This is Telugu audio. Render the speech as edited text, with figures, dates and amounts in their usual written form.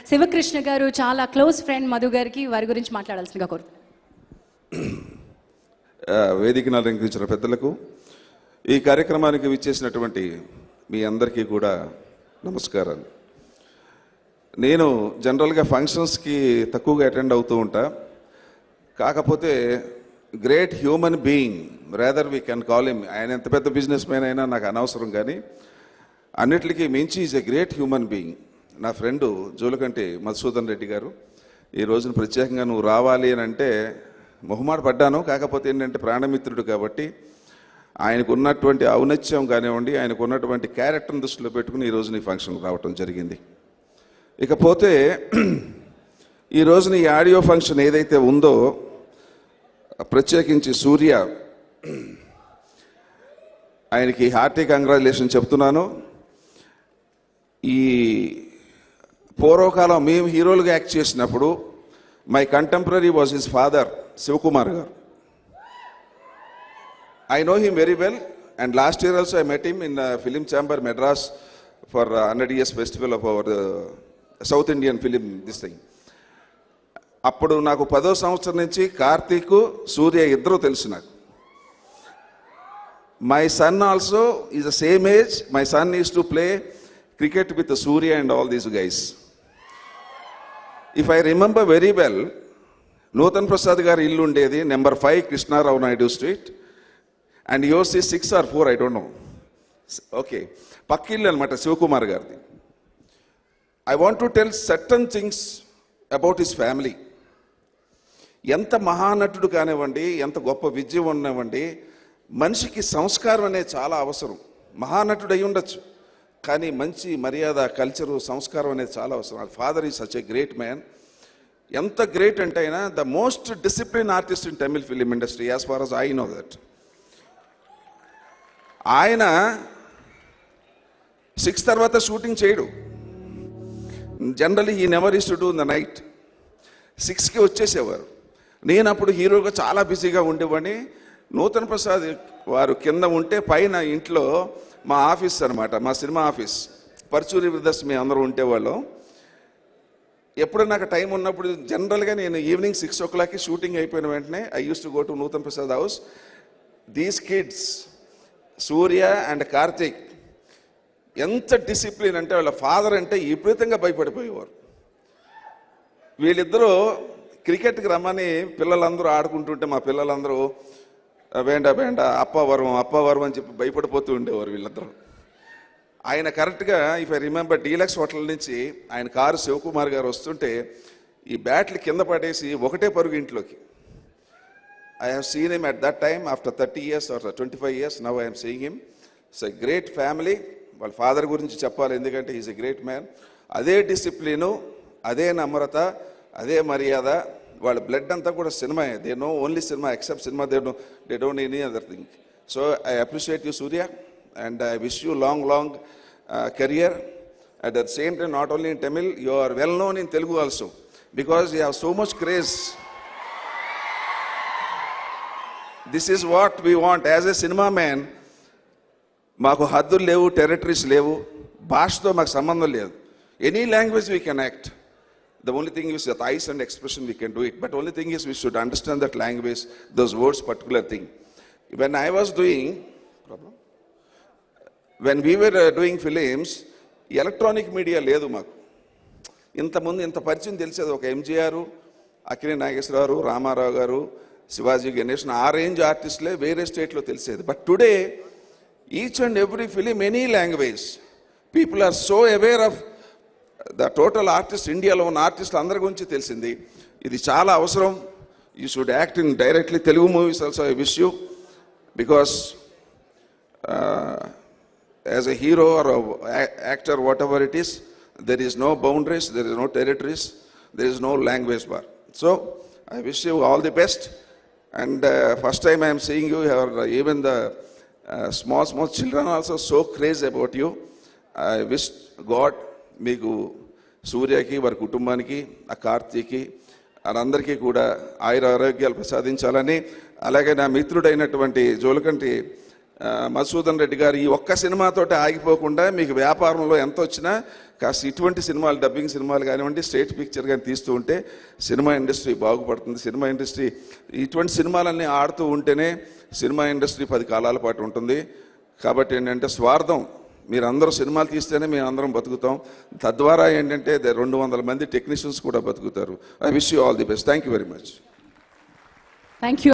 శివకృష్ణ గారు చాలా క్లోజ్ ఫ్రెండ్ మధు గారికి వారి గురించి మాట్లాడాల్సిందిగా కోరు. వేదికను అలంకరించిన పెద్దలకు, ఈ కార్యక్రమానికి విచ్చేసినటువంటి మీ అందరికీ కూడా నమస్కారాలు. నేను జనరల్గా ఫంక్షన్స్కి తక్కువగా అటెండ్ అవుతూ ఉంటా. కాకపోతే great human being, rather we can call him, ఆయన ఎంత పెద్ద బిజినెస్ మ్యాన్ అయినా నాకు అనవసరం, కానీ అన్నిటికీ మించి is a great human being. నా ఫ్రెండు జోలకంటి మధుసూదన్ రెడ్డి గారు ఈ రోజున ప్రత్యేకంగా నువ్వు రావాలి అని అంటే మొహమాట పడ్డాను. కాకపోతే ఏంటంటే ప్రాణమిత్రుడు కాబట్టి ఆయనకు ఉన్నటువంటి ఔన్నత్యం కానివ్వండి, ఆయనకు ఉన్నటువంటి క్యారెక్టర్ని దృష్టిలో పెట్టుకుని ఈ రోజున ఈ ఫంక్షన్కి రావటం జరిగింది. ఇకపోతే ఈ రోజున ఈ ఆడియో ఫంక్షన్ ఏదైతే ఉందో, ప్రత్యేకించి సూర్య, ఆయనకి హార్టీ కంగ్రాచులేషన్ చెప్తున్నాను. ఈ పూర్వకాలం మేము హీరోలుగా యాక్ట్ చేసినప్పుడు my contemporary was his father Sivakumar garu. I know him very well, and last year also I met him in Film Chamber, Madras, for 100 years festival of our South Indian film, this thing. అప్పుడు నాకు 10వ సంవత్సరం నుంచి కార్తీక్, సూర్య ఇద్దరు తెలుసు నాకు. My son also is the same age. My son is to play cricket with Surya and all these guys. If I remember very well, Nutan Prasad gar illu undedi number 5 Krishna Rao Naidu Street, and yours is 6 or 4, I don't know. Okay, pakkillu anamata Sivakumar gardi. I want to tell certain things about his family. ఎంత మహానటుడు కానివ్వండి, ఎంత గొప్ప విద్య ఉన్నవ్వండి, మనిషికి సంస్కారం అనేది చాలా అవసరం. మహానటుడు అయి ఉండొచ్చు, కానీ మంచి మర్యాద, కల్చరు, సంస్కారం అనేది చాలా అవసరం. Father is such a great man. ఎంత గ్రేట్ అంటే ఆయన the most discipline artist in Tamil film industry, as far as I know that. ఆయన 6 తర్వాత షూటింగ్ చేయడు. జనరలీ ఈ never is to do in the night. 6కి వచ్చేసేవారు. నేను అప్పుడు హీరోగా చాలా బిజీగా ఉండేవాడిని. నూతన్ ప్రసాద్ వారు కింద ఉంటే పైన ఇంట్లో మా ఆఫీస్ అనమాట, మా సినిమా ఆఫీస్, పర్చూరి బ్రదర్స్ మేము అందరూ ఉండేవాళ్ళం. ఎప్పుడు నాకు టైం ఉన్నప్పుడు జనరల్గా నేను ఈవినింగ్ 6 o'clockకి షూటింగ్ అయిపోయిన వెంటనే I used to go to Nutan Prasad house. These kids Suriya and Karthik ఎంత డిసిప్లిన్ అంటే, వాళ్ళ ఫాదర్ అంటే విపరీతంగా భయపడిపోయేవారు. వీళ్ళిద్దరూ క్రికెట్కి రమ్మని పిల్లలందరూ ఆడుకుంటుంటే మా పిల్లలందరూ వేండా వేండా అప్పవరం అని చెప్పి భయపడిపోతూ ఉండేవారు వీళ్ళందరూ. ఆయన కరెక్ట్గా if I remember deluxe hotel నుంచి ఆయన కారు శివకుమార్ గారు వస్తుంటే ఈ బ్యాట్లు కింద పడేసి ఒకటే పరుగు ఇంట్లోకి. I have seen him at that time after 30 years or 25 years. Now I'm seeing him. It's a great family. వాళ్ళ ఫాదర్ గురించి చెప్పాలి, ఎందుకంటే ఈజ్ ఎ గ్రేట్ మ్యాన్. అదే డిసిప్లిను, అదే నమ్రత, అదే మర్యాద. వాళ్ళ బ్లడ్ అంతా కూడా cinema. They know only cinema, except cinema they don't any other thing. So I appreciate you Surya, and I wish you long career. At the same time, not only in Tamil, you are well known in Telugu also, because you have so much craze. This is what we want as a cinema man. మాకు హద్దులు లేవు, టెరిటరీస్ లేవు, భాషతో మాకు సంబంధం లేదు. Any language we can act. The only thing is that eyes and expression we can do it. But only thing is we should understand that language, those words, particular thing. When I was doing, when we were doing films, electronic media ledu maaku. ఇంతకుముందు ఇంత పరిచయం తెలిసేది ఒక ఎంజీఆర్, అక్కినేని నాగేశ్వరరావు, రామారావు గారు, శివాజీ గణేషన్, ఆ రేంజ్ ఆర్టిస్టులే వేరే స్టేట్లో తెలిసేది. But today each and every film, any language, people are so aware of the total artist. ఇండియాలో ఉన్న ఆర్టిస్టులు అందరి గురించి తెలిసింది. ఇది చాలా అవసరం. You should act in directly Telugu movies also. I wish you, because as a hero or actor, whatever it is, there is no boundaries, there is no territories, there is no language bar. So I wish you all the best. And first time I'm seeing you, even the small children also so crazy about you. I wish God మీకు సూర్యకి, వారి కుటుంబానికి, ఆ కార్తీకి, అందరికీ కూడా ఆయుర ఆరోగ్యాలు ప్రసాదించాలని, అలాగే నా మిత్రుడైనటువంటి జోలకంటి మధుసూదన్ రెడ్డి గారు ఈ ఒక్క సినిమాతోటి ఆగిపోకుండా మీకు వ్యాపారంలో ఎంత వచ్చినా కాస్త ఇటువంటి సినిమాలు, డబ్బింగ్ సినిమాలు కానివ్వండి, స్టేట్ పిక్చర్ కానీ తీస్తూ ఉంటే సినిమా ఇండస్ట్రీ బాగుపడుతుంది. సినిమా ఇండస్ట్రీ ఇటువంటి సినిమాలన్నీ ఆడుతూ ఉంటేనే సినిమా ఇండస్ట్రీ 10 కాలాల పాటు ఉంటుంది. కాబట్టి ఏంటంటే స్వార్థం, మీరందరూ సినిమాలు తీస్తేనే మేము అందరం బతుకుతాం. తద్వారా ఏంటంటే 200 మంది టెక్నీషియన్స్ కూడా బతుకుతారు. I wish you all the best. Thank you very much. Thank you.